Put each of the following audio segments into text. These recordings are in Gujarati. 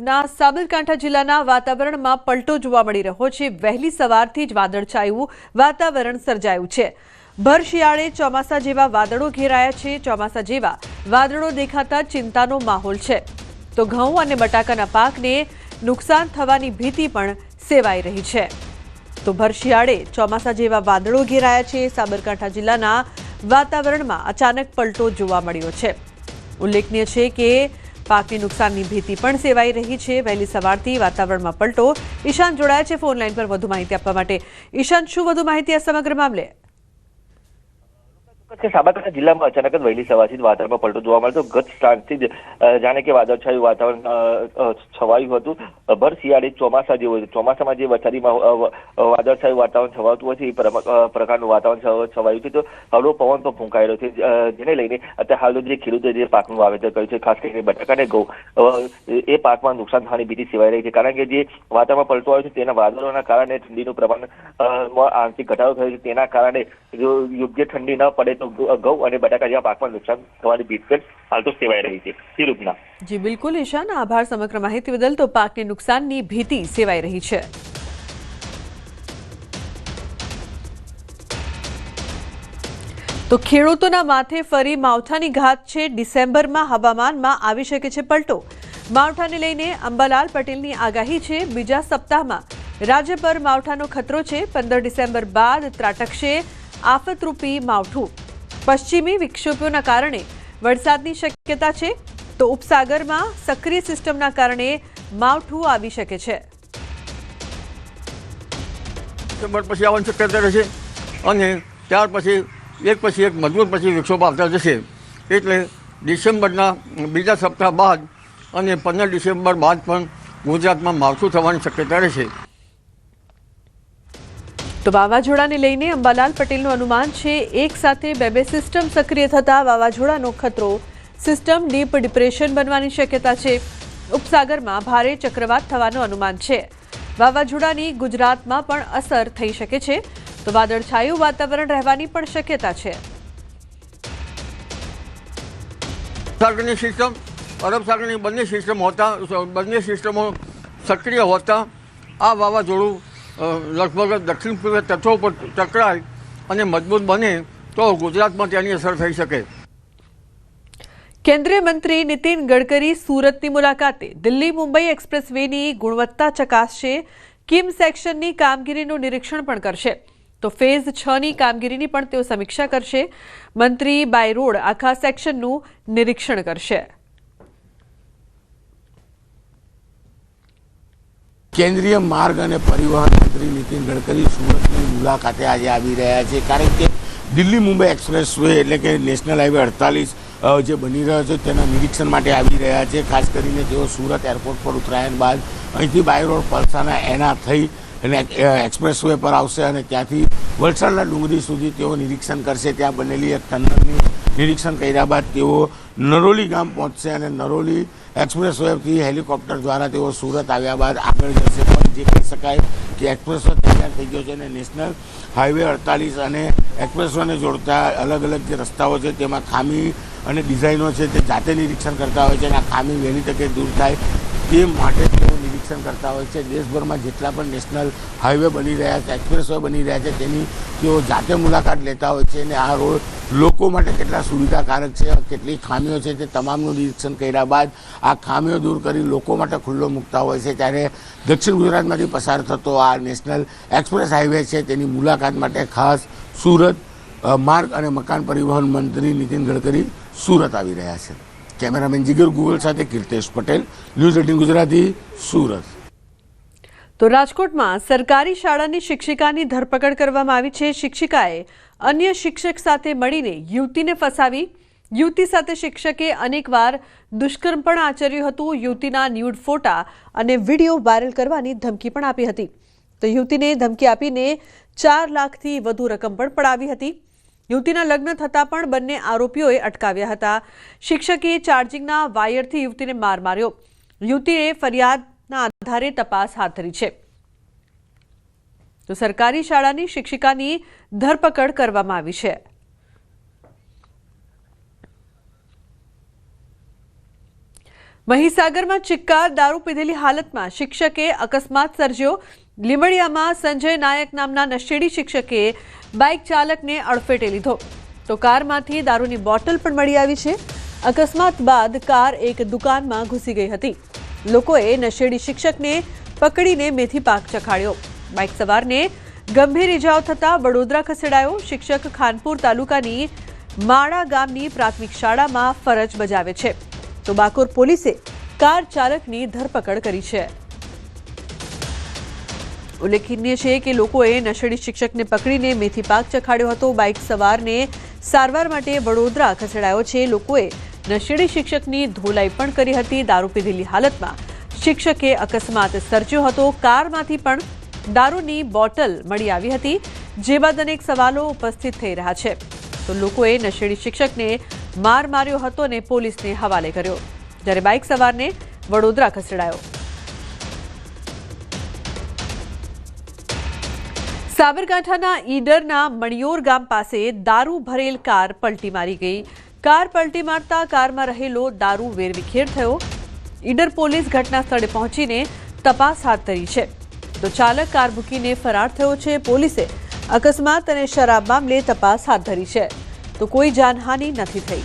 રાજ્યના સાબરકાંઠા જિલ્લાના વાતાવરણમાં પલટો જોવા મળી રહ્યો છે। વહેલી સવારથી જ વાદળછાયું વાતાવરણ સર્જાયું છે। ભર શિયાળે ચોમાસા જેવા વાદળો ઘેરાયા છે। ચોમાસા જેવા વાદળો દેખાતા ચિંતાનો માહોલ છે। તો ઘઉં અને બટાકાના પાકને નુકસાન થવાની ભીતિ પણ સેવાઈ રહી છે। તો ભર શિયાળે ચોમાસા જેવા વાદળો ઘેરાયા છે। સાબરકાંઠા જિલ્લાના વાતાવરણમાં અચાનક પલટો જોવા મળ્યો છે। ઉલ્લેખનીય છે કે પાકની નુકસાનની ભીતિ પણ સેવાઈ રહી છે। વહેલી સવારથી વાતાવરણમાં પલટો। ઈશાન જોડાયા છે ફોન લાઈન પર વધુ માહિતી આપવા માટે। ઈશાન, શું વધુ માહિતી આ સમગ્ર મામલે? સાબરકાંઠા જિલ્લામાં અચાનક જ વહેલી સવારથી વાતાવરણમાં પલટો જોવા મળતો। ગત સાંજથી જ જાણે કે વાદળછાયું વાતાવરણ છવાયું હતું। ભર શિયાળે ચોમાસા જેવું હતું। ચોમાસામાં જે વરસાદી વાદળછાયું વાતાવરણ છવાતું હોય છે એ પ્રકારનું વાતાવરણ છવાયું છે। તો હળવો પવન પણ ફૂંકાયેલો છે, જેને લઈને અત્યારે હાલ જે ખેડૂતોએ જે પાકનું વાવેતર કર્યું છે, ખાસ કરીને બટાકા અને ઘઉં, એ પાકમાં નુકસાન થવાની ભીતિ સેવાઈ રહી છે। કારણ કે જે વાતાવરણમાં પલટો આવ્યો છે તેના વાદળોના કારણે ઠંડીનું પ્રમાણ આંશિક ઘટાડો થયો છે। તેના કારણે જો યોગ્ય ઠંડી ન પડે તો ઘઉં અને બટાકા જેવા પાકમાં નુકસાન થવાની ભીતિ હાલ તો સેવાઈ રહી છે। રૂપના જી બિલકુલ ઈશાન, આભાર સમગ્ર માહિતી બદલ। તો પાકની નુકસાનની ભીતિ સેવાઈ રહી છે। તો ખેડૂતોના માથે ફરી માવઠાની ઘાત છે। ડિસેમ્બરમાં હવામાનમાં આવી શકે છે પલટો। માવઠાને લઈને અંબાલાલ પટેલની આગાહી છે। બીજા સપ્તાહમાં રાજ્ય પર માવઠાનો ખતરો છે। 15 ડિસેમ્બર બાદ ત્રાટકશે આફતરૂપી માવઠું। પશ્ચિમી વિક્ષોભોના કારણે વરસાદની શક્યતા છે। તો ઉપસાગરમાં સક્રિય સિસ્ટમના કારણે માવઠું આવી શકે છે। પછી આવવાની શક્યતા રહેશે અને ત્યાર પછી એક મજબૂત પછી વિક્ષોભ આવતા જશે। એટલે ડિસેમ્બરના બીજા સપ્તાહ બાદ અને 15 ડિસેમ્બર બાદ પણ ગુજરાતમાં માવઠું થવાની શક્યતા રહેશે। તો વાવાઝોડાને લઈને અંબાલાલ પટેલનું અનુમાન છે એક સાથે બે સિસ્ટમ સક્રિય થતા વાવાઝોડાનો ખતરો। સિસ્ટમ ડીપ ડિપ્રેશન બનવાની શક્યતા છે। ઉપસાગરમાં ભારે ચક્રવાત થવાનું અનુમાન છે। વાવાઝોડાની ગુજરાતમાં પણ અસર થઈ શકે છે। તો વાદળછાયું વાતાવરણ રહેવાની પણ શક્યતા છે। સાગરની સિસ્ટમ, અરબ સાગરની બંને સિસ્ટમો સક્રિય હોતા આ વાવાઝોડું લગભગ દક્ષિણ પૂર્વ તત્વો પર ટકરાય અને મજબૂત બને તો ગુજરાતમાં તેની અસર થઈ શકે। કેન્દ્રીય મંત્રી નીતિન ગડકરી સુરતની મુલાકાતે દિલ્હી મુંબઈ એક્સપ્રેસ વેની ગુણવત્તા ચકાસશે। કિમ સેક્શનની કામગીરીનું નિરીક્ષણ પણ કરશે। તો ફેઝ 6ની કામગીરીની પણ તેઓ સમીક્ષા કરશે। મંત્રી બાય રોડ આખા સેક્શનનું નિરીક્ષણ કરશે। કેન્દ્રીય માર્ગ અને પરિવહન મંત્રી નીતિન ગડકરી સુરતની મુલાકાતે આજે આવી રહ્યા છે। કારણ કે દિલ્હી મુંબઈ એક્સપ્રેસ વે એટલે કે નેશનલ હાઈવે 48 જે બની રહ્યો છે તેના નિરીક્ષણ માટે આવી રહ્યા છે। ખાસ કરીને તેઓ સુરત એરપોર્ટ પર ઉતરાયા બાદ અહીંથી બાય રોડ પલસાણા એના થઈ અને એક્સપ્રેસ વે પર આવશે અને ત્યાંથી વલસાડના ડુંગરી સુધી તેઓ નિરીક્ષણ કરશે। ત્યાં બનેલી એક ટનલનું નિરીક્ષણ કર્યા બાદ તેઓ નરોલી ગામ પહોંચશે અને નરોલી એક્સપ્રેસ વેથી હેલિકોપ્ટર દ્વારા તેઓ સુરત આવ્યા બાદ આગળ જશે। પણ જે કહી શકાય કે એક્સપ્રેસ વે તૈયાર થઈ ગયો છે અને નેશનલ હાઈવે 48 અને એક્સપ્રેસ વેને જોડતા અલગ અલગ જે રસ્તાઓ છે તેમાં ખામી અને ડિઝાઇનો છે તે જાતે નિરીક્ષણ કરતા હોય છે અને આ ખામી વહેલી તકે દૂર થાય તે માટે તેઓ નિરીક્ષણ કરતા હોય છે। દેશભરમાં જેટલા પણ નેશનલ હાઈવે બની રહ્યા છે, એક્સપ્રેસ વે બની રહ્યા છે તેની તેઓ જાતે મુલાકાત લેતા હોય છે અને આ રોડ લોકો માટે કેટલા સુવિધાકારક છે, કેટલી ખામીઓ છે તે તમામનું નિરીક્ષણ કર્યા બાદ આ ખામીઓ દૂર કરી લોકો માટે ખુલ્લો મૂકતા હોય છે। ત્યારે દક્ષિણ ગુજરાતમાંથી પસાર થતો આ નેશનલ એક્સપ્રેસ હાઈવે છે તેની મુલાકાત માટે ખાસ સુરત માર્ગ અને મકાન પરિવહન મંત્રી નીતિન ગડકરી સુરત આવી રહ્યા છે। કેમેરામેન જીગર ગુગલ સાથે કીર્તેશ પટેલ, ન્યૂઝ 18 ગુજરાતી, સુરત। તો રાજકોટમાં સરકારી શાળાની શિક્ષિકાની ધરપકડ કરવામાં આવી છે। શિક્ષિકાએ અન્ય શિક્ષક સાથે મળીને યુવતીને ફસાવી। યુવતી સાથે શિક્ષકે અનેકવાર દુષ્કર્મ પણ આચર્યું હતું। યુવતીના ન્યૂડ ફોટા અને વિડીયો વાયરલ કરવાની ધમકી પણ આપી હતી। તો યુવતીને ધમકી આપીને 4 લાખથી વધુ રકમ પણ પડાવી હતી। યુવતીના લગ્ન થતાં પણ બંને આરોપીઓએ અટકાવ્યા હતા। શિક્ષકે ચાર્જિંગના વાયરથી યુવતીને માર માર્યો। યુવતીએ ફરિયાદના આધારે તપાસ હાથ ધરી છે। તો સરકારી શાળાની શિક્ષિકાની ધરપકડ કરવામાં આવી છે। મહીસાગરમાં ચિક્કાર દારૂ પીધેલી હાલતમાં શિક્ષકે અકસ્માત સર્જ્યો। લીંબડિયામાં સંજય નાયક નામના નશેડી શિક્ષકે બાઇક ચાલકને અડફેટે લીધો તો કારમાંથી દારૂની બોટલ પણ મળી આવી છે। અકસ્માત બાદ કાર એક દુકાનમાં ઘૂસી ગઈ હતી। લોકોએ નશેડી શિક્ષકને પકડીને મેથી પાક ચખાડ્યો। બાઇક સવારને ગંભીર ઇજાઓ થતા વડોદરા ખસેડાયો। શિક્ષક ખાનપુર તાલુકાની માળા ગામની પ્રાથમિક શાળામાં ફરજ બજાવે છે તો બાકોર પોલીસે કાર ચાલકની ધરપકડ કરી છે। ઉલ્લેખનીય છે કે લોકોએ નશેડી શિક્ષકને પકડીને મેથી પાક ચખાડ્યો હતો। બાઇક સવારને સારવાર માટે વડોદરા ખસેડાયો છે। લોકોએ નશેડી શિક્ષકની ધોલાઈ પણ કરી હતી। દારૂ પીધેલી હાલતમાં શિક્ષકે અકસ્માત સર્જ્યો હતો। કારમાંથી પણ દારૂની બોટલ મળી આવી હતી, જે બાદ અનેક સવાલો ઉપસ્થિત થઈ રહ્યા છે તો લોકોએ નશેડી શિક્ષકને માર માર્યો હતો અને પોલીસને હવાલે કર્યો, જ્યારે બાઇક સવારને વડોદરા ખસેડાયો। સાબરકાંઠાના ઈડરના મણિયોર ગામ પાસે દારૂ ભરેલ કાર પલટી મારી ગઈ। કાર પલટી મારતા કારમાં રહેલો દારૂ વેરવિખેર થયો। ઈડર પોલીસ ઘટના સ્થળે પહોંચીને તપાસ હાથ ધરી છે તો ચાલક કાર મૂકીને ફરાર થયો છે। પોલીસે અકસ્માત અને શરાબ મામલે તપાસ હાથ ધરી છે તો કોઈ જાનહાનિ નથી થઈ।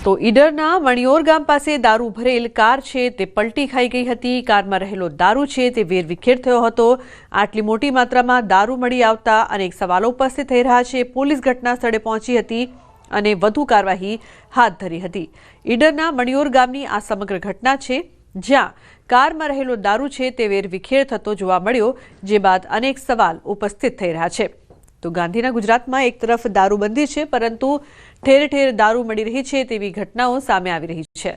તો ઈડરના મણિયોર ગામ પાસે દારૂ ભરેલ કાર છે તે પલટી ખાઈ ગઈ હતી। કારમાં રહેલો દારૂ છે તે વેરવિખેર થયો હતો। આટલી મોટી માત્રામાં દારૂ મળી આવતા અનેક સવાલો ઉપસ્થિત થઈ રહ્યા છે। પોલીસ ઘટના સ્થળે પહોંચી હતી અને વધુ કાર્યવાહી હાથ ધરી હતી। ઈડરના મણિયોર ગામની આ સમગ્ર ઘટના છે, જ્યાં કારમાં રહેલો દારૂ છે તે વેરવિખેર થતો જોવા મળ્યો, જે બાદ અનેક સવાલ ઉપસ્થિત થઈ રહ્યા છે। તો ગાંધીના ગુજરાતમાં એક તરફ દારૂબંધી છે, પરંતુ ઠેર ઠેર દારૂ મળી રહી છે તેવી ઘટનાઓ સામે આવી રહી છે।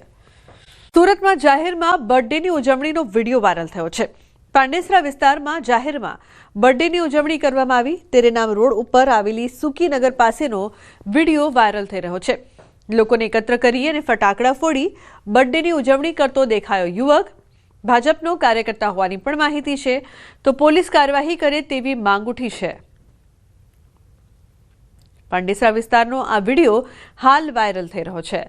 સુરતમાં જાહેરમાં બર્થડેની ઉજવણીનો વિડીયો વાયરલ થયો છે। પાંડેસરા વિસ્તારમાં જાહેરમાં બર્થડેની ઉજવણી કરવામાં આવી। તેરેનામ રોડ ઉપર આવેલી સુકીનગર પાસેનો વિડીયો વાયરલ થઈ રહ્યો છે। લોકોને એકત્ર કરી અને ફટાકડા ફોડી બર્થડેની ઉજવણી કરતો દેખાયો યુવક। ભાજપનો કાર્યકર્તા હોવાની પણ માહિતી છે તો પોલીસ કાર્યવાહી કરે તેવી માંગ ઉઠી છે। પાંડેસરા વિસ્તારનો આ વિડીયો હાલ વાયરલ થઈ રહ્યો છે।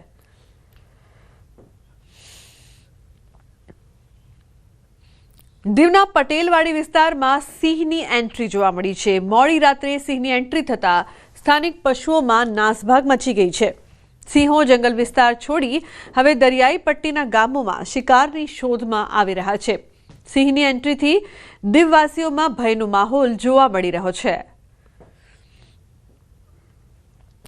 દીવના પટેલવાડી વિસ્તારમાં સિંહની એન્ટ્રી જોવા મળી છે। મોડી રાત્રે સિંહની એન્ટ્રી થતા સ્થાનિક પશુઓમાં નાસભાગ મચી ગઈ છે। સિંહો જંગલ વિસ્તાર છોડી હવે દરિયાઈ પટ્ટીના ગામોમાં શિકારની શોધમાં આવી રહ્યા છે। સિંહની એન્ટ્રીથી દીવવાસીઓમાં ભયનો માહોલ જોવા મળી રહ્યો છે।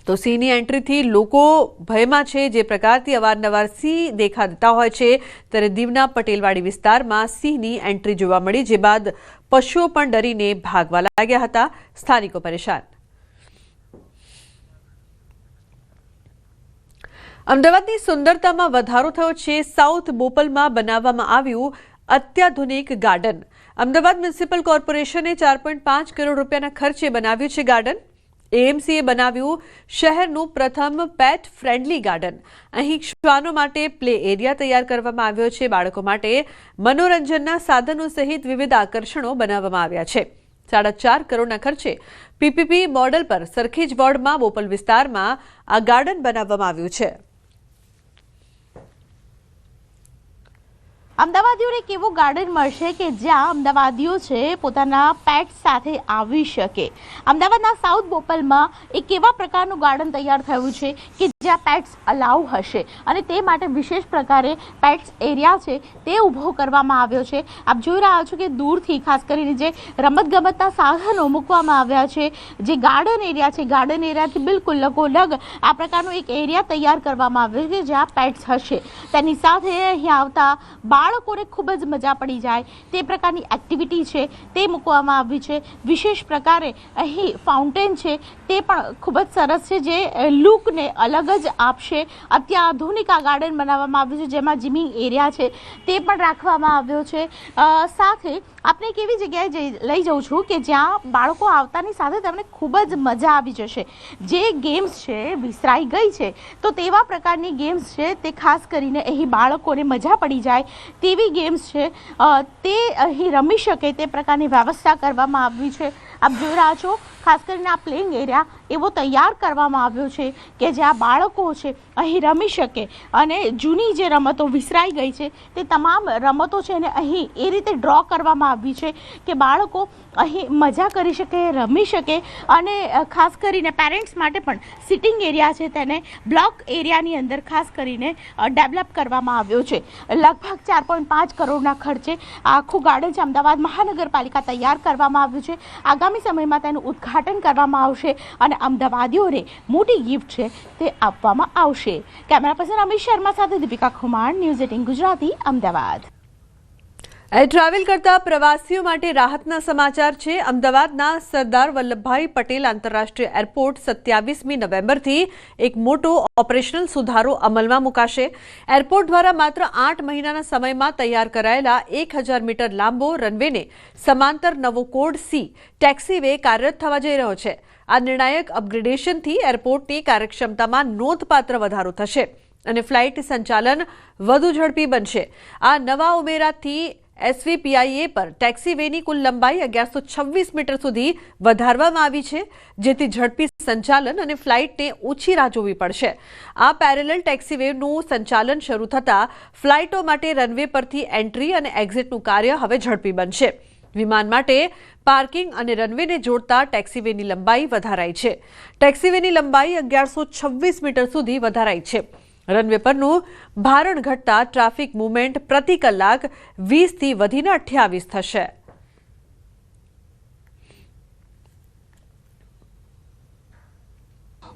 તો સિંહની એન્ટ્રીથી લોકો ભયમાં છે। જે પ્રકારથી અવારનવાર સિંહ દેખા દેતા હોય છે, ત્યારે દીવના પટેલવાડી વિસ્તારમાં સિંહની એન્ટ્રી જોવા મળી, જે બાદ પશુઓ પણ ડરીને ભાગવા લાગ્યા હતા। સ્થાનિકો પરેશાન। અમદાવાદની સુંદરતામાં વધારો થયો છે। સાઉથ બોપલમાં બનાવવામાં આવ્યું અત્યાધુનિક ગાર્ડન। અમદાવાદ મ્યુનિસિપલ કોર્પોરેશને 4.5 કરોડ રૂપિયાના ખર્ચે બનાવ્યું છે ગાર્ડન। એએમસીએ બનાવ્યું શહેરનું પ્રથમ પેટ ફ્રેન્ડલી ગાર્ડન। અહીં શ્વાનો માટે પ્લે એરિયા તૈયાર કરવામાં આવ્યો છે। બાળકો માટે મનોરંજનના સાધનો સહિત વિવિધ આકર્ષણો બનાવવામાં આવ્યા છે। 4.5 કરોડના ખર્ચે પીપીપી મોડલ પર સરખેજ વોર્ડમાં બોપલ વિસ્તારમાં આ ગાર્ડન બનાવવામાં આવ્યું છે। અમદાવાદીઓને એક એવું ગાર્ડન મળશે કે જ્યાં અમદાવાદીઓ છે પોતાના પેટ સાથે આવી શકે। અમદાવાદના સાઉથ બોપલમાં એક એવા પ્રકારનું ગાર્ડન તૈયાર થયું છે કે જ્યાં પેટ્સ અલાઉ હશે અને તે માટે વિશેષ પ્રકારે પેટ્સ એરિયા છે તે ઊભો કરવામાં આવ્યો છે। આપ જોઈ રહ્યા છો કે દૂરથી ખાસ કરીને જે રમતગમતના સાધનો મૂકવામાં આવ્યા છે, જે ગાર્ડન એરિયા છે, ગાર્ડન એરિયાથી બિલકુલ લગોલગ આ પ્રકારનો એક એરિયા તૈયાર કરવામાં આવ્યો છે જ્યાં પેટ્સ હશે। તેની સાથે અહીંયા આવતા બાળકોને ખૂબ જ મજા પડી જાય તે પ્રકારની એક્ટિવિટી છે તે મૂકવામાં આવી છે। વિશેષ પ્રકારે અહીં ફાઉન્ટેન છે તે પણ ખૂબ જ સરસ છે, જે લુકને અલગ જ આપશે। અત્યાધુનિક આ ગાર્ડન બનાવવામાં આવ્યું છે, જેમાં જીમિંગ એરિયા છે તે પણ રાખવામાં આવ્યો છે। સાથે આપણે એક એવી જગ્યાએ લઈ જાઉં છું કે જ્યાં બાળકો આવતાની સાથે તેમને ખૂબ જ મજા આવી જશે। જે ગેમ્સ છે વિસરાઈ ગઈ છે તો તેવા પ્રકારની ગેમ્સ છે તે ખાસ કરીને અહીં બાળકોને મજા પડી જાય તેવી ગેમ્સ છે તે અહીં રમી શકે તે પ્રકારની વ્યવસ્થા કરવામાં આવી છે। આપ જોઈ રહ્યા છો ખાસ કરીને આ પ્લેઇંગ એરિયા એવો તૈયાર કરવામાં આવ્યો છે કે જ્યાં બાળકો છે અહીં રમી શકે અને જૂની જે રમતો વિસરાઈ ગઈ છે તે તમામ રમતો છે એને અહીં એ રીતે ડ્રો કરવામાં આવી છે કે બાળકો અહીં મજા કરી શકે, રમી શકે અને ખાસ કરીને પેરેન્ટ્સ માટે પણ સિટિંગ એરિયા છે તેને બ્લોક એરિયાની અંદર ખાસ કરીને ડેવલપ કરવામાં આવ્યો છે. લગભગ 4.5 કરોડના ખર્ચે આખું ગાર્ડન છે અમદાવાદ મહાનગરપાલિકા તૈયાર કરવામાં આવ્યું છે. આગામી સમયમાં તેનું ઉદ્ઘાટન કરવામાં આવશે અને અમદાવાદીઓને મોટી ગિફ્ટ છે તે આપવામાં આવશે. કેમેરા પર્સન અમિત શર્મા સાથે દીપિકા ખુમાર, ન્યૂઝ 18 ગુજરાતી, અમદાવાદ. ટ્રાવેલ કરતા પ્રવાસીઓ માટે રાહતના સમાચાર છે. અમદાવાદના સરદાર વલ્લભભાઈ પટેલ આંતરરાષ્ટ્રીય એરપોર્ટ 27મી નવેમ્બરથી એક મોટો ઓપરેશનલ સુધારો અમલમાં મુકાશે. એરપોર્ટ દ્વારા માત્ર 8 મહિનાના સમયમાં તૈયાર કરાયેલા 1000 મીટર લાંબો રનવેને સમાંતર નવો કોડ C ટેક્સીવે કાર્યરત થવા જઈ રહ્યો છે. આ નિર્ણાયક અપગ્રેડેશનથી એરપોર્ટની કાર્યક્ષમતામાં નોંધપાત્ર વધારો થશે અને ફ્લાઇટ સંચાલન વધુ ઝડપી બનશે. આ નવા ઉમેરાથી SVPIA પર ટેક્સીવેની કુલ લંબાઈ 1126 મીટર સુધી વધારવામાં આવી છે, જેથી ઝડપી સંચાલન અને ફ્લાઇટને ઓછી રાહ જોવી પડશે. આ પેરેલલ ટેક્સીવેનું સંચાલન શરૂ થતાં ફ્લાઇટો માટે રનવે પરથી એન્ટ્રી અને એક્ઝિટનું કાર્ય હવે ઝડપી બનશે. વિમાન માટે પાર્કિંગ અને રનવેને જોડતા ટેક્સીવેની લંબાઈ વધારાઈ છે. ટેક્સીવેની લંબાઈ 1126 મીટર સુધી વધારાઈ છે. રનવે પરનું ભારણ ઘટતા ટ્રાફિક મૂવમેન્ટ પ્રતિ કલાક 20થી વધીને 28 થશે.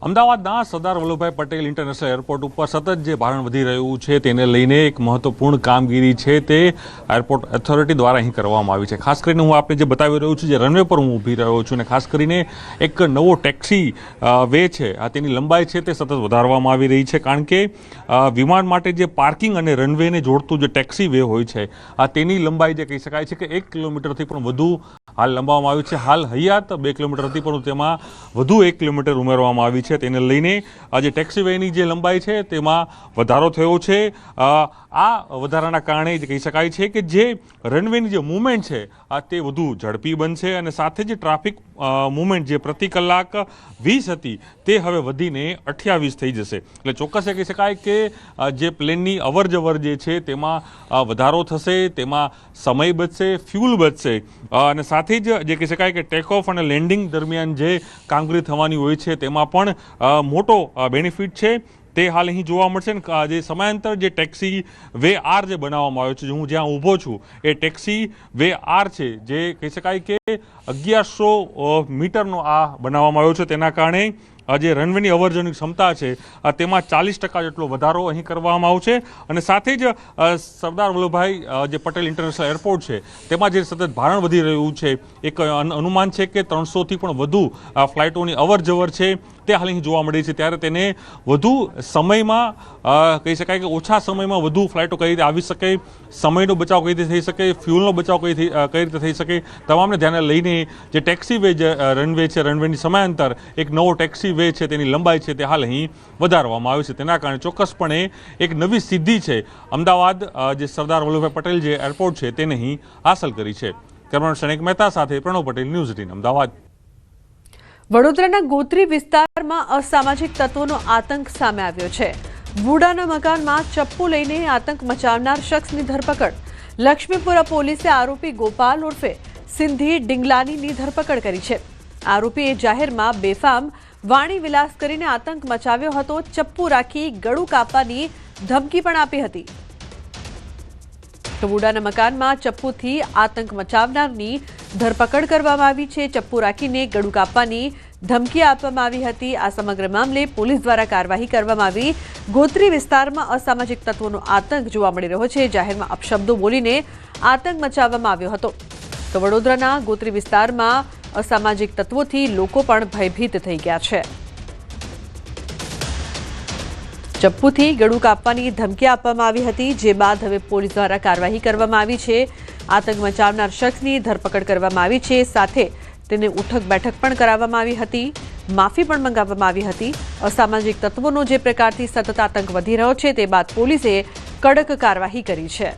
અમદાવાદના સરદાર વલ્લભભાઈ પટેલ ઇન્ટરનેશનલ એરપોર્ટ ઉપર સતત જે ભારણ વધી રહ્યું છે તેને લઈને એક મહત્વપૂર્ણ કામગીરી છે તે એરપોર્ટ ઓથોરિટી દ્વારા અહીં કરવામાં આવી છે. ખાસ કરીને હું આપને જે બતાવી રહ્યો છું, જે રનવે પર હું ઊભી રહ્યો છું, અને ખાસ કરીને એક નવો ટેક્સી વે છે તેની લંબાઈ છે તે સતત વધારવામાં આવી રહી છે, કારણ કે વિમાન માટે જે પાર્કિંગ અને રનવેને જોડતું જે ટેક્સી વે હોય છે તેની લંબાઈ જે કહી શકાય છે કે 1 કિલોમીટરથી પણ વધુ હાલ લંબાવવામાં આવ્યું છે. હાલ હૈયાત 2 કિલોમીટર હતી, પરંતુ તેમાં વધુ 1 કિલોમીટર ઉમેરવામાં આવી છે. તેને લઈને આ જે ટેક્સીવેની જે લંબાઈ છે તેમાં વધારો થયો છે. આ વધારાના કારણે જ કહી શકાય છે કે જે રનવેની જે મૂવમેન્ટ છે તે વધુ ઝડપી બનશે અને સાથે જે ટ્રાફિક મૂવમેન્ટ જે પ્રતિ કલાક 20 હતી તે હવે વધીને 28 થઈ જશે. એટલે ચોક્કસ એ કહી શકાય કે જે પ્લેનની અવરજવર જે છે તેમાં વધારો થશે, તેમાં સમય બચશે, ફ્યુલ બચશે અને સાથે જ જે કહી શકાય કે ટેક ઓફ અને લેન્ડિંગ દરમિયાન જે કામગીરી થવાની હોય છે તેમાં પણ મોટો બેનિફિટ છે તે હાલ અહીં જોવા મળશે. ને જે સમયાંતર જે ટેક્સી વે આર જે બનાવવામાં આવ્યો છે, હું જ્યાં ઊભો છું એ ટેક્સી વે આર છે, જે કહી શકાય કે 1100 મીટરનો આ બનાવવામાં આવ્યો છે. તેના કારણે જે રનવેની અવરજવરની ક્ષમતા છે તેમાં 40% જેટલો વધારો અહીં કરવામાં આવશે અને સાથે જ સરદાર વલ્લભભાઈ જે પટેલ ઇન્ટરનેશનલ એરપોર્ટ છે તેમાં જે સતત ભારણ વધી રહ્યું છે, એક અનુમાન છે કે 300થી પણ વધુ ફ્લાઇટોની અવરજવર છે તે હાલ અહીં જોવા મળી છે. ત્યારે તેને વધુ સમયમાં કહી શકાય કે ઓછા સમયમાં વધુ ફ્લાઇટો કઈ રીતે આવી શકે, સમયનો બચાવ કઈ રીતે થઈ શકે, ફ્યુલનો બચાવ કઈ રીતે થઈ શકે, તમામને ધ્યાને લઈને જે ટેક્સી વે જે રનવે છે, રનવેની સમયાંતર એક નવો ટેક્સી વે છે તેની લંબાઈ છે તે હાલ અહીં વધારવામાં આવી છે. તેના કારણે ચોક્કસપણે એક નવી સિદ્ધિ છે અમદાવાદ જે સરદાર વલ્લભભાઈ પટેલ જે એરપોર્ટ છે તેને અહીં હાંસલ કરી છે. કેમેરામેન શનેક મહેતા સાથે પ્રણવ પટેલ, ન્યૂઝ 18 અમદાવાદ. વડોદરાના ગોત્રી વિસ્તારમાં અસામાજિક તત્વોનો આતંક સામે આવ્યો છે. વુડાના મકાનમાં ચપ્પુ લઈને આતંક મચાવનાર શખ્સની ધરપકડ. લક્ષ્મીપુરા પોલીસે આરોપી ગોપાલ ઉર્ફે સિંધી ડિંગલાનીની ધરપકડ કરી છે. આરોપીએ જાહેરમાં બેફામ વાણી વિલાસ કરીને આતંક મચાવ્યો હતો. ચપ્પુ રાખી ગળું કાપવાની ધમકી પણ આપી હતી. વુડાના મકાનમાં ચપ્પુથી આતંક મચાવનારની ધરપકડ કરવામાં આવી છે. ચપ્પુ રાખીને ગળું કાપવાની ધમકી આપવામાં આવી હતી. આ સમગ્ર મામલે પોલીસ દ્વારા કાર્યવાહી કરવામાં આવી. ગોત્રી વિસ્તારમાં અસામાજિક તત્વોનો આતંક જોવા મળી રહ્યો છે. જાહેરમાં અપશબ્દો બોલીને આતંક મચાવવામાં આવ્યો હતો. તો વડોદરાના ગોત્રી વિસ્તારમાં અસામાજિક તત્વોથી લોકો પણ ભયભીત થઈ ગયા છે. ચપ્પુથી ગળું કાપવાની ધમકી આપવામાં આવી હતી, જે બાદ હવે પોલીસ દ્વારા કાર્યવાહી કરવામાં આવી છે. આતંક મચાવનાર શખ્સની ધરપકડ કરવામાં આવી છે. સાથે તેને ઉઠક બેઠક પણ કરાવવામાં આવી હતી, માફી પણ મંગાવવામાં આવી હતી. અસામાજિક તત્વોનો જે પ્રકારથી સતત આતંક વધી રહ્યો છે તે બાદ પોલીસે કડક કાર્યવાહી કરી છે.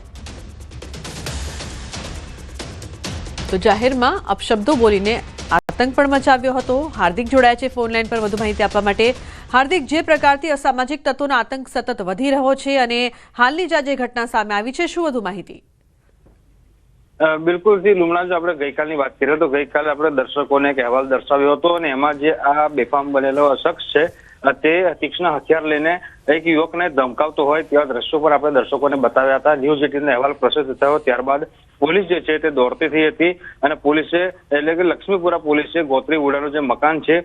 તો જાહેરમાં અપશબ્દો બોલીને આતંક આતંક પણ મચાવ્યો હતો। હાર્દિક જોડાયા છે ફોન લાઈન પર વધુ માહિતી આપવા માટે। હાર્દિક, જે પ્રકારથી અસામાજિક તત્વોનો આતંક સતત વધી રહ્યો છે અને હાલની જે ઘટના સામે આવી છે, શું વધુ માહિતી? બિલકુલ જી લુમણા, જો આપણે ગઈકાલની વાત કરીએ તો ગઈકાલે આપણે દર્શકોને એક અહેવાલ દર્શાવ્યો હતો અને એમાં જે આ બેફામ બનેલો શખ્સ છે તે તીક્ષ્ણ હથિયાર લઈને એક યુવકને ધમકાવતો હોય તેવા દ્રશ્યો પર આપણે દર્શકોને બતાવ્યા હતા। ન્યૂઝ 18નો અહેવાલ પ્રસિદ્ધ થયો ત્યારબાદ પોલીસ જે છે તે દોડતી થઈ હતી અને પોલીસે એટલે કે લક્ષ્મીપુરા પોલીસે ગોત્રી ઉડાનું જે મકાન છે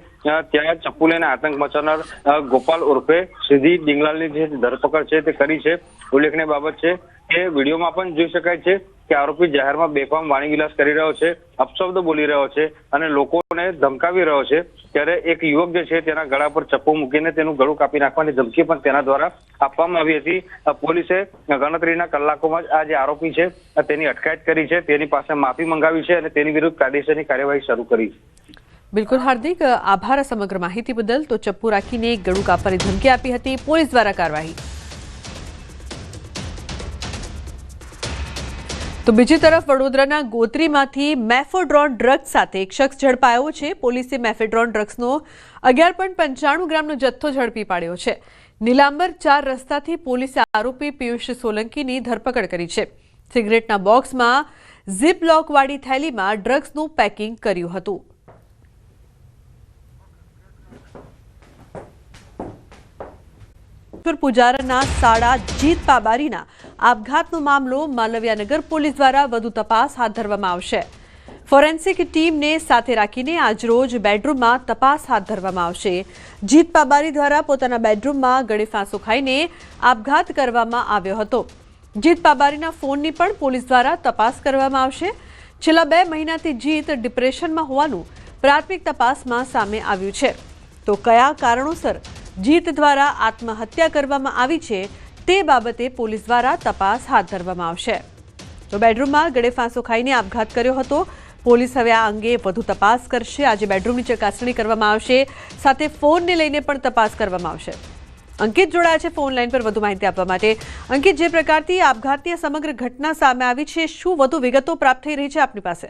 ત્યાં ચપ્પુ લઈને આતંક મચાવનાર ગોપાલ ઉર્ફે સિદ્ધિ ડિંગલાલની જે ધરપકડ છે તે કરી છે। ઉલ્લેખનીય બાબત છે કે વિડીયોમાં પણ જોઈ શકાય છે કે આરોપી જાહેરમાં બેફામ વાણી વિલાસ કરી રહ્યો છે, અપશબ્દો બોલી રહ્યો છે અને લોકોને ધમકાવી રહ્યો છે। ત્યારે એક યુવક જે છે તેના ગળા પર ચપ્પુ મૂકીને તેનું ગળું કાપી નાખવાની ધમકી પણ તેના દ્વારા આપવામાં આવી હતી। પોલીસે ગણતરીના કલાકોમાં જ આ જે આરોપી છે તેની અટકાયત કરી છે, તેની પાસે માફી મંગાવી છે અને તેની વિરુદ્ધ કાયદેસરની કાર્યવાહી શરૂ કરી છે। બિલકુલ હાર્દિક, આભાર સમગ્ર માહિતી બદલ। તો ચપ્પુ રાખીને ગળું કાપવાની ધમકી આપી હતી, પોલીસ દ્વારા કાર્યવાહી। તો બીજી તરફ વડોદરાના ગોત્રીમાંથી મેફેડ્રોન ડ્રગ્સ સાથે એક શખ્સ ઝડપાયો છે। પોલીસે મેફેડ્રોન ડ્રગ્સનો 11.95 ગ્રામનો જથ્થો ઝડપી પાડ્યો છે। નીલાંબર 4 રસ્તાથી પોલીસે આરોપી પિયુષ સોલંકીની ધરપકડ કરી છે। સિગરેટના બોક્સમાં ઝીપ લોકવાળી થેલીમાં ડ્રગ્સનું પેકિંગ કર્યું હતું। પુજારાના સાડા જીત પાબારીના આપઘાતનો મામલો માલવ્યાનગર પોલીસ દ્વારા વધુ તપાસ હાથ ધરવામાં આવશે। ફોરેન્સિક ટીમને સાથે રાખીને આજરોજ બેડરૂમમાં તપાસ હાથ ધરવામાં આવશે। જીત પાબારી દ્વારા પોતાના બેડરૂમમાં ગળે ફાંસો ખાઈને આપઘાત કરવામાં આવ્યો હતો। જીત પાબારીના ફોનની પણ પોલીસ દ્વારા તપાસ કરવામાં આવશે। છેલ્લા 2 મહિનાથી જીત ડિપ્રેશનમાં હોવાનું પ્રાથમિક તપાસમાં સામે આવ્યું છે। તો કયા કારણોસર જીત દ્વારા આત્મહત્યા કરવામાં આવી છે તે બાબતે પોલીસ દ્વારા તપાસ હાથ ધરવામાં આવશે। તો બેડરૂમમાં ગળે ફાંસો ખાઈને આપઘાત કર્યો હતો। પોલીસ હવે આ અંગે વધુ તપાસ કરશે। આજે બેડરૂમની ચકાસણી કરવામાં આવશે, સાથે ફોનને લઈને પણ તપાસ કરવામાં આવશે। અંકિત જોડાયા છે ફોન લાઈન પર વધુ માહિતી આપવા માટે। અંકિત, જે પ્રકારથી આપઘાતની સમગ્ર ઘટના સામે આવી છે, શું વધુ વિગતો પ્રાપ્ત થઈ રહી છે આપની પાસે?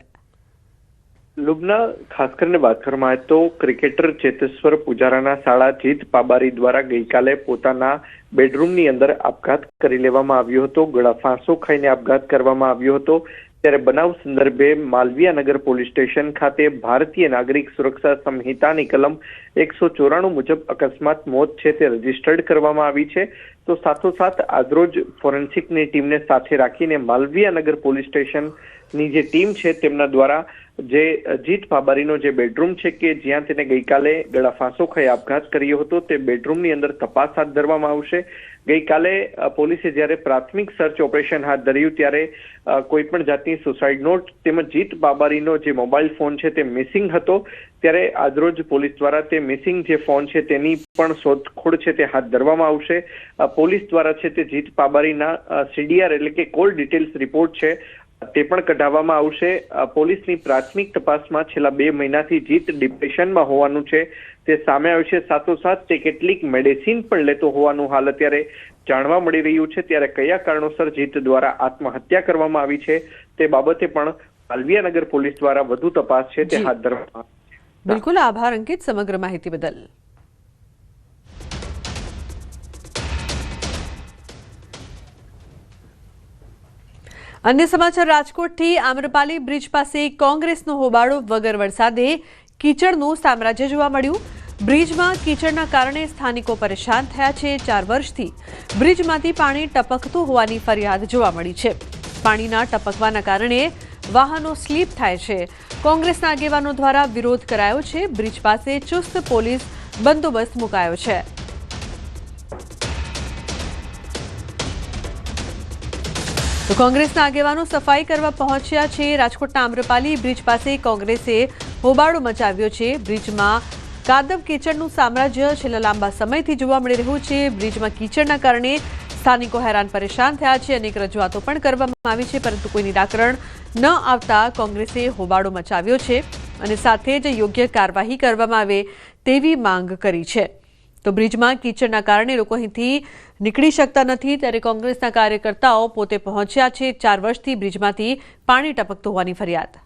લુબના, ખાસ કરીને વાત કરવામાં આવે તો ક્રિકેટર ચેતેશ્વર પુજારાના સાળા જીત પાબારી દ્વારા ગઈકાલે પોતાના બેડરૂમની અંદર આપઘાત કરી લેવામાં આવ્યો હતો। ગળા ફાંસો ખાઈને આપઘાત કરવામાં આવ્યો હતો। ત્યારે બનાવ સંદર્ભે માલવીયાનગર પોલીસ સ્ટેશન ખાતે ભારતીય નાગરિક સુરક્ષા સંહિતાની કલમ 194 મુજબ અકસ્માત મોત છે તે રજીસ્ટર્ડ કરવામાં આવી છે। તો સાથોસાથ આજરોજ ફોરેન્સિકની ટીમને સાથે રાખીને માલવીયાનગર પોલીસ સ્ટેશનની જે ટીમ છે તેમના દ્વારા જે જીત પાબારીનો જે બેડરૂમ છે કે જ્યાં તેને ગઈકાલે ગળા ફાંસો ખાઈ આપઘાત કર્યો હતો તે બેડરૂમની અંદર તપાસ હાથ ધરવામાં આવશે। ગઈકાલે પોલીસે જ્યારે પ્રાથમિક સર્ચ ઓપરેશન હાથ ધર્યું ત્યારે કોઈ પણ જાતની સુસાઇડ નોટ તેમજ જીત પાબારીનો જે મોબાઈલ ફોન છે તે મિસિંગ હતો। ત્યારે આજરોજ પોલીસ દ્વારા તે મિસિંગ જે ફોન છે તેની પણ શોધખોળ છે તે હાથ ધરવામાં આવશે। પોલીસ દ્વારા છે તે જીત પાબારીના CDR એટલે કે કોલ ડિટેલ્સ રિપોર્ટ છે તે પણ કઢાવવામાં આવશે। પોલીસની પ્રાથમિક તપાસમાં છેલ્લા 2 મહિનાથી જીત ડિપ્રેશનમાં હોવાનું છે તે સામે આવ્યું છે। સાથોસાથ તે કેટલીક મેડિસિન પણ લેતો હોવાનું હાલ અત્યારે જાણવા મળી રહ્યું છે। ત્યારે કયા કારણોસર જીત દ્વારા આત્મહત્યા કરવામાં આવી છે તે બાબતે પણ માલવીયાનગર પોલીસ દ્વારા વધુ તપાસ છે તે હાથ ધરવામાં આવી છે। બિલકુલ, આભાર અંકિત સમગ્ર માહિતી બદલ। અન્ય સમાચાર રાજકોટથી આમ્રપાલી બ્રિજ પાસે કોંગ્રેસનો હોબાળો વગર વરસાદે કીચડનું સામ્રાજ્ય જોવા મળ્યું। બ્રિજમાં કીચડના કારણે સ્થાનિકો પરેશાન થયા છે। 4 વર્ષથી બ્રિજમાંથી પાણી ટપકતું હોવાની ફરિયાદ જોવા મળી છે। પાણીના ટપકવાના કારણે વાહનો સ્લીપ થાય છે। કોંગ્રેસના આગેવાનો દ્વારા વિરોધ કરાયો છે। બ્રિજ પાસે ચુસ્ત પોલીસ બંદોબસ્ત મુકાયો છે। તો કોંગ્રેસના આગેવાનો સફાઈ કરવા પહોંચ્યા છે। રાજકોટના આમ્રપાલી બ્રિજ પાસે કોંગ્રેસે હોબાળો મચાવ્યો છે। બ્રિજમાં કાદવ કીચડનું સામ્રાજ્ય છેલ્લા લાંબા સમયથી જોવા મળી રહ્યું છે। બ્રિજમાં કીચડના કારણે સ્થાનિકો હેરાન પરેશાન થયા છે। અનેક રજૂઆતો પણ કરવામાં આવી છે, પરંતુ કોઈ નિરાકરણ ન આવતા કોંગ્રેસે હોબાળો મચાવ્યો છે અને સાથે જ યોગ્ય કાર્યવાહી કરવામાં આવે તેવી માંગ કરી છે। તો બ્રિજમાં કીચડના કારણે લોકો અહીંથી નીકળી શકતા નથી, ત્યારે કોંગ્રેસના કાર્યકર્તાઓ પોતે પહોંચ્યા છે। 4 વર્ષથી બ્રિજમાંથી પાણી ટપકતું હોવાની ફરિયાદ।